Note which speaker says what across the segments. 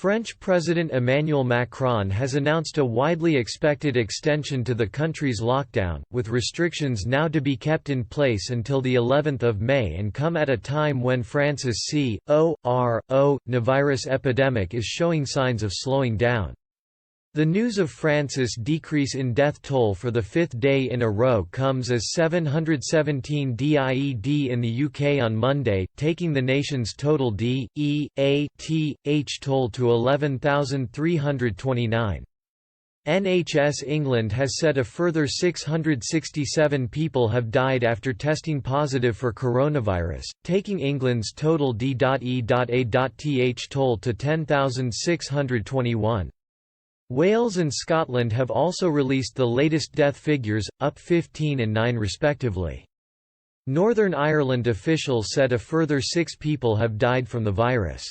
Speaker 1: French President Emmanuel Macron has announced a widely expected extension to the country's lockdown, with restrictions now to be kept in place until the 11th of May and come at a time when France's C.o.r.o.n.avirus epidemic is showing signs of slowing down. The news of France's decrease in death toll for the fifth day in a row comes as 717 died in the UK on Monday, taking the nation's total death toll to 11,329. NHS England has said a further 667 people have died after testing positive for coronavirus, taking England's total D.E.A.Th toll to 10,621. Wales and Scotland have also released the latest death figures, up 15 and 9 respectively. Northern Ireland officials said a further 6 people have died from the virus.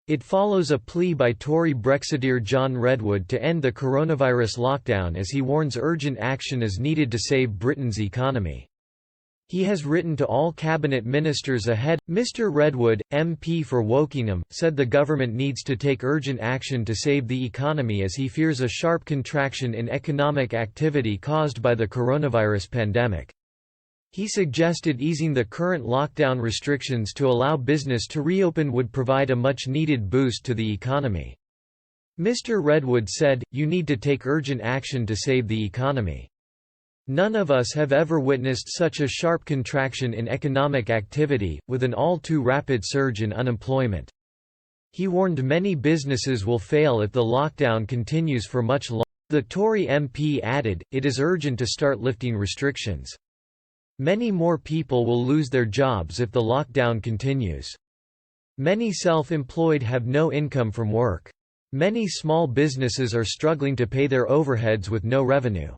Speaker 1: It follows a plea by Tory Brexiteer John Redwood to end the coronavirus lockdown as he warns urgent action is needed to save Britain's economy. He has written to all cabinet ministers ahead. Mr Redwood, MP for Wokingham, said the government needs to take urgent action to save the economy as he fears a sharp contraction in economic activity caused by the coronavirus pandemic. He suggested easing the current lockdown restrictions to allow business to reopen would provide a much-needed boost to the economy. Mr Redwood said, "You need to take urgent action to save the economy. None of us have ever witnessed such a sharp contraction in economic activity, with an all-too-rapid surge in unemployment." He warned many businesses will fail if the lockdown continues for much longer. The Tory MP added, "It is urgent to start lifting restrictions. Many more people will lose their jobs if the lockdown continues. Many self-employed have no income from work. Many small businesses are struggling to pay their overheads with no revenue.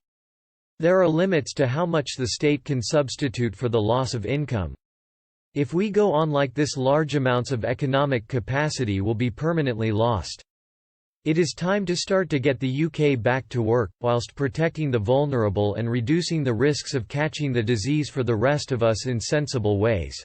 Speaker 1: There are limits to how much the state can substitute for the loss of income. If we go on like this, large amounts of economic capacity will be permanently lost. It is time to start to get the UK back to work, whilst protecting the vulnerable and reducing the risks of catching the disease for the rest of us in sensible ways."